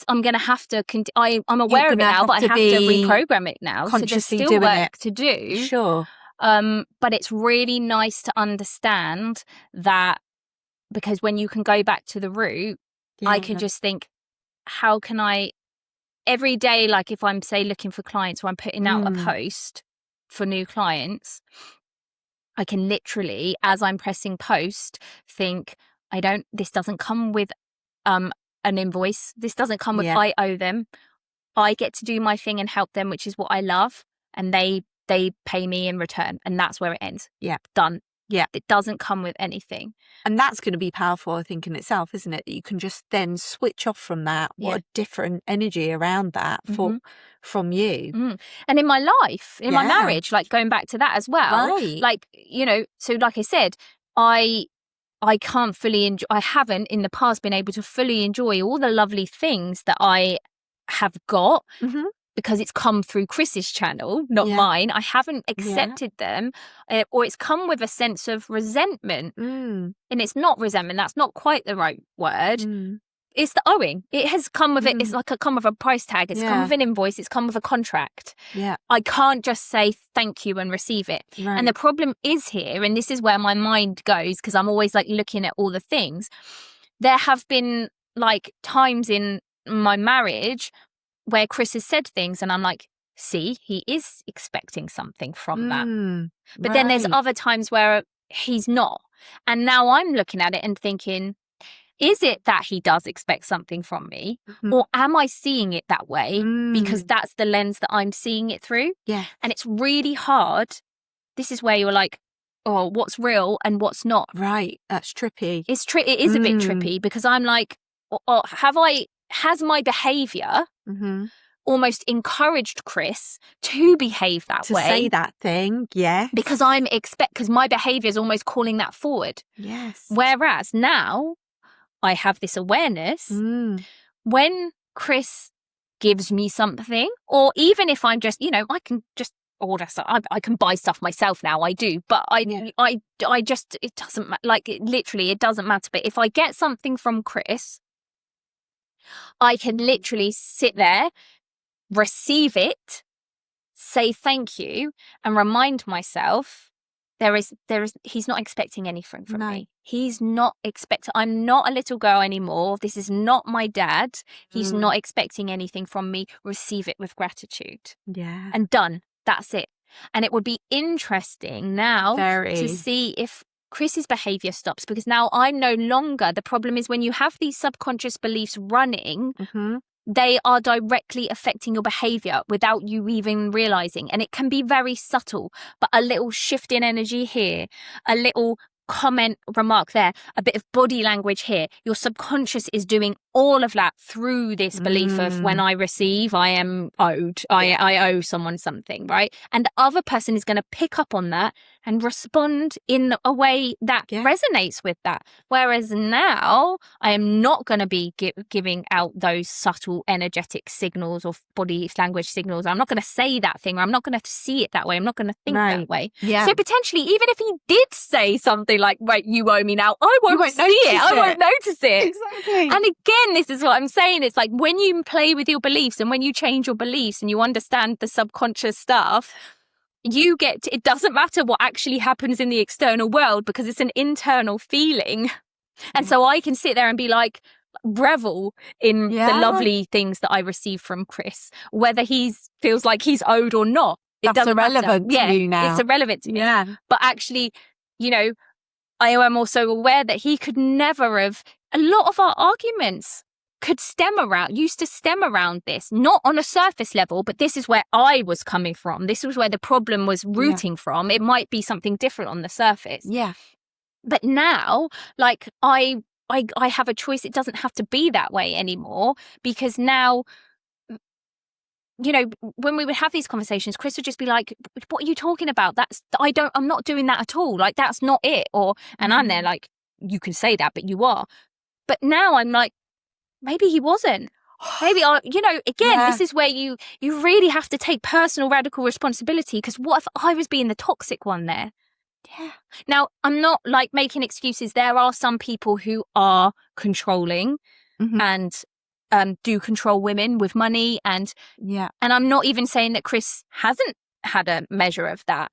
I'm going to have to, I'm aware of it now, but I have to reprogram it now. So there's still work to do. Sure. But it's really nice to understand that, because when you can go back to the root, I can just think, how can I, every day, like if I'm, say, looking for clients, or I'm putting out a post for new clients, I can literally, as I'm pressing post, think, this doesn't come with an invoice. This doesn't come with I owe them. I get to do my thing and help them, which is what I love. And they pay me in return. And that's where it ends. Yeah. Done. Yeah. It doesn't come with anything. And that's going to be powerful, I think, in itself, isn't it? That you can just then switch off from that. What a different energy around that from you. And in my life, in my marriage, like going back to that as well, like, you know, so like I said, I can't fully enjoy, I haven't in the past been able to fully enjoy all the lovely things that I have got because it's come through Chris's channel, not mine. I haven't accepted them, or it's come with a sense of resentment. And it's not resentment, that's not quite the right word. It's the owing. It has come with it. It's like come with a price tag. It's come with an invoice. It's come with a contract. I can't just say thank you and receive it. And the problem is here, and this is where my mind goes, because I'm always like looking at all the things. There have been like times in my marriage where Chris has said things and I'm like, see, he is expecting something from that. But then there's other times where he's not. And now I'm looking at it and thinking, is it that he does expect something from me? Or am I seeing it that way because that's the lens that I'm seeing it through? And it's really hard. This is where you're like, oh, what's real and what's not? That's trippy. It is a bit trippy because I'm like, has my behaviour almost encouraged Chris to behave that way? To say that thing, Because because my behaviour is almost calling that forward. Whereas now, I have this awareness when Chris gives me something, or even if I'm just, you know, I can just order stuff. I can buy stuff myself now. I do, but I just, it doesn't like it, literally, it doesn't matter. But if I get something from Chris, I can literally sit there, receive it, say thank you, and remind myself. He's not expecting anything from me. He's not expecting, I'm not a little girl anymore. This is not my dad. He's not expecting anything from me. Receive it with gratitude. And done. That's it. And it would be interesting now to see if Chris's behaviour stops, because now I'm no longer, the problem is when you have these subconscious beliefs running, they are directly affecting your behaviour without you even realising. And it can be very subtle, but a little shift in energy here, a little comment, remark there, a bit of body language here. Your subconscious is doing all of that through this belief of when I receive, I am owed. I owe someone something, right? And the other person is going to pick up on that and respond in a way that resonates with that. Whereas now I am not going to be giving out those subtle energetic signals or body language signals. I'm not going to say that thing, or I'm not going to see it that way. I'm not going to think that way. So potentially, even if he did say something like, right, you owe me now, I won't see it. I won't notice it. Exactly. And again, this is what I'm saying. It's like when you play with your beliefs and when you change your beliefs and you understand the subconscious stuff, you get it doesn't matter what actually happens in the external world, because it's an internal feeling. And so I can sit there and be like, revel in the lovely things that I receive from Chris, whether he feels like he's owed or not. That's irrelevant to you now. It's irrelevant to me. But actually, you know, I am also aware that he could never have, a lot of our arguments used to stem around this, not on a surface level, but this is where I was coming from. This was where the problem was rooting from. It might be something different on the surface. But now, like, I have a choice. It doesn't have to be that way anymore, because now, you know, when we would have these conversations, Chris would just be like, what are you talking about? I'm not doing that at all. Like, that's not it. And I'm there like, you can say that, but you are. But now I'm like, maybe he wasn't. Maybe this is where you really have to take personal radical responsibility, because what if I was being the toxic one there? Now, I'm not like making excuses. There are some people who are controlling and do control women with money, and I'm not even saying that Chris hasn't had a measure of that.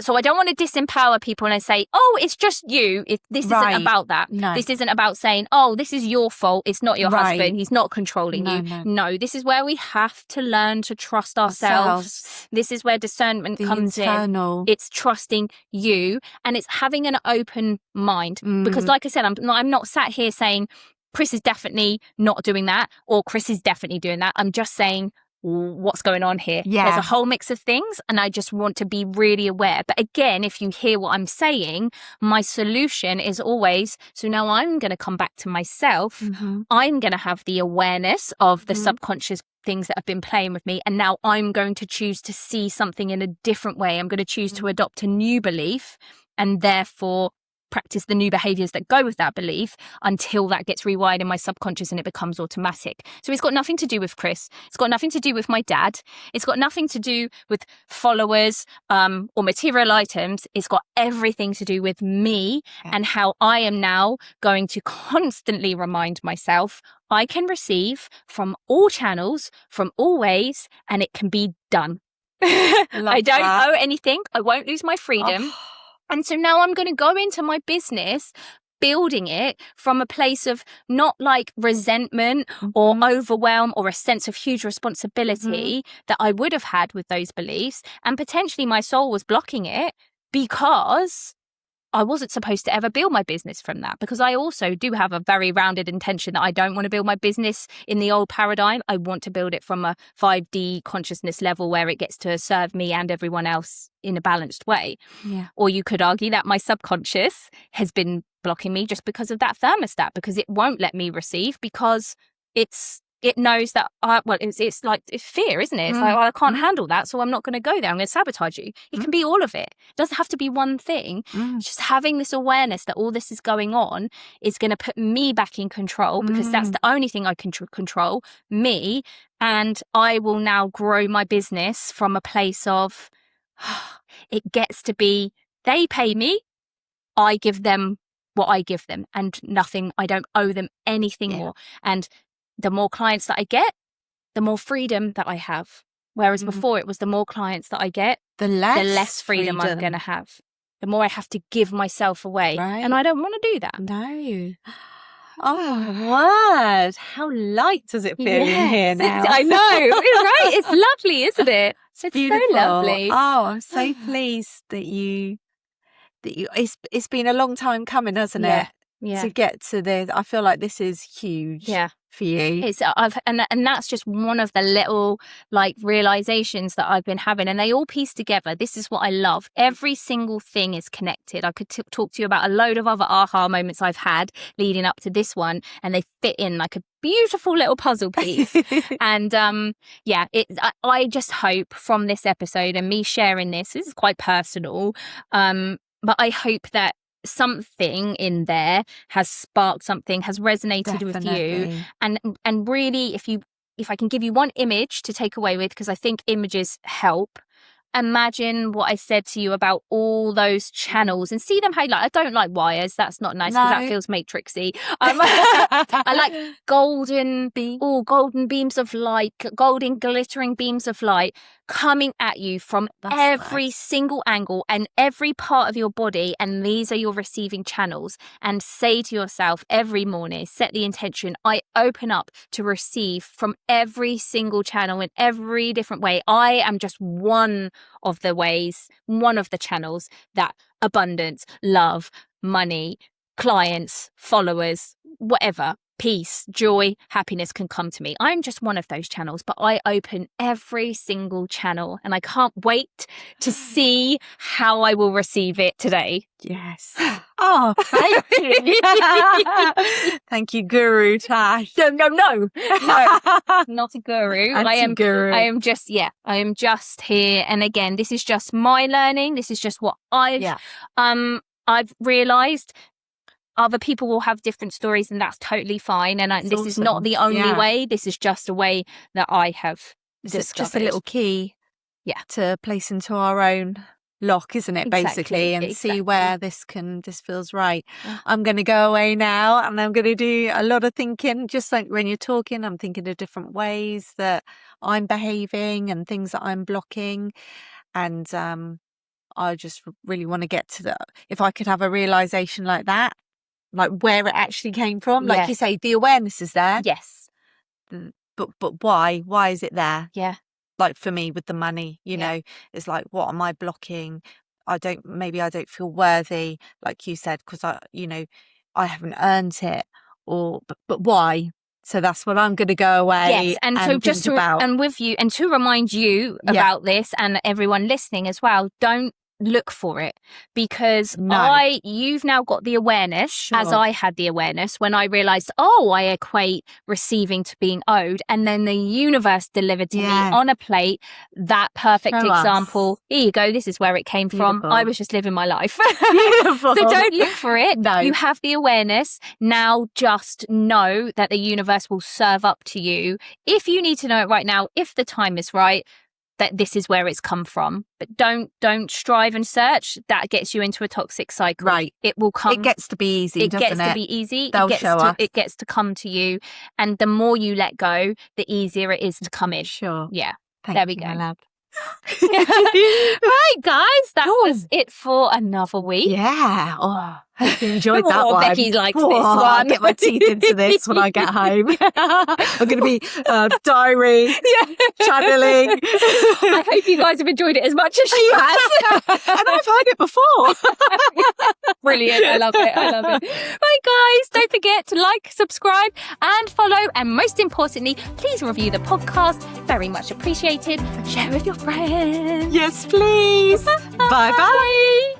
So I don't want to disempower people and say, oh, it's just you. This isn't about that. No. This isn't about saying, oh, this is your fault. It's not your husband. He's not controlling you. No, this is where we have to learn to trust ourselves. This is where discernment comes in. It's trusting you, and it's having an open mind. Because like I said, I'm not sat here saying Chris is definitely not doing that, or Chris is definitely doing that. I'm just saying what's going on here. Yeah. There's a whole mix of things, and I just want to be really aware. But again, if you hear what I'm saying, my solution is always, so now I'm going to come back to myself. I'm going to have the awareness of the subconscious things that have been playing with me, and now I'm going to choose to see something in a different way. I'm going to choose to adopt a new belief, and therefore practice the new behaviors that go with that belief until that gets rewired in my subconscious and it becomes automatic. So it's got nothing to do with Chris. It's got nothing to do with my dad. It's got nothing to do with followers or material items. It's got everything to do with me and how I am now going to constantly remind myself I can receive from all channels, from all ways, and it can be done. I don't owe anything. I won't lose my freedom. And so now I'm going to go into my business building it from a place of not like resentment or overwhelm or a sense of huge responsibility that I would have had with those beliefs. And potentially my soul was blocking it because I wasn't supposed to ever build my business from that, because I also do have a very rounded intention that I don't want to build my business in the old paradigm. I want to build it from a 5D consciousness level where it gets to serve me and everyone else in a balanced way. Yeah. Or you could argue that my subconscious has been blocking me just because of that thermostat, because it won't let me receive, because it knows that it's like it's fear, isn't it? It's like, well, I can't handle that, so I'm not going to go there. I'm going to sabotage you. It can be all of it. It doesn't have to be one thing. Just having this awareness that all this is going on is going to put me back in control, because that's the only thing I can control, me. And I will now grow my business from a place of it gets to be, they pay me, I give them what I give them, and nothing. I don't owe them anything more. And the more clients that I get, the more freedom that I have. Whereas before it was the more clients that I get, the less freedom I'm going to have. The more I have to give myself away. Right. And I don't want to do that. No. Oh, my word. How light does it feel in here now? I know. Right? It's lovely, isn't it? It's beautiful. So lovely. Oh, I'm so pleased that it's been a long time coming, hasn't it? Yeah. To get to this. I feel like this is huge. Yeah. For you. And that's just one of the little like realizations that I've been having, and they all piece together. This is what I love. Every single thing is connected. I could talk to you about a load of other aha moments I've had leading up to this one, and they fit in like a beautiful little puzzle piece. And I just hope from this episode and me sharing this is quite personal, but I hope that something in there has sparked something, has resonated with you, and really if I can give you one image to take away with, because I think images help. Imagine what I said to you about all those channels and see them how I don't like wires. That's not nice because that feels matrixy. I like golden beams of light, golden glittering beams of light coming at you from every single angle and every part of your body. And these are your receiving channels. And say to yourself every morning, set the intention, I open up to receive from every single channel in every different way. I am just one of the ways, one of the channels that abundance, love, money, clients, followers, whatever, peace, joy, happiness can come to me. I'm just one of those channels, but I open every single channel and I can't wait to see how I will receive it today. Yes. Oh, thank you. Thank you, Guru Tash. No, not a guru. I am just here. And again, this is just my learning. This is just what I've realized. Other people will have different stories, and that's totally fine. And this is not the only way. This is just a way that I have discovered. It's just a little key to place into our own lock, isn't it, basically, and see where this feels right. I'm going to go away now and I'm going to do a lot of thinking. Just like when you're talking, I'm thinking of different ways that I'm behaving and things that I'm blocking. And I just really want to get to that. If I could have a realization like that, like where it actually came from, like you say, the awareness is there. Yes. But why is it there? Yeah. Like for me with the money, you know, it's like, what am I blocking? Maybe I don't feel worthy, like you said, because I haven't earned it, but why? So that's what I'm going to go away. Yes, and so just to remind you about this and everyone listening as well, don't look for it, because you've now got the awareness, as I had the awareness when I realized, I equate receiving to being owed, and then the universe delivered to me on a plate that perfect example. Here you go, this is where it came from. I was just living my life. So don't look for it. You have the awareness. Now just know that the universe will serve up to you if you need to know it right now, if the time is right, that this is where it's come from. But don't strive and search. That gets you into a toxic cycle. Right. It will come. It gets to be easy, doesn't it? It gets to be easy. It gets to come to you. And the more you let go, the easier it is to come in. Sure. Yeah. There we go. My love. Right, guys, that was it for another week. Yeah. Hope you enjoyed that one. Becky likes this one. I'll get my teeth into this when I get home. I'm going to be diary, channeling. I hope you guys have enjoyed it as much as she has. And I've heard it before. Brilliant. I love it. Right, guys, don't forget to like, subscribe and follow. And most importantly, please review the podcast. Very much appreciated. Share with your friends. Yes, please. Bye-bye.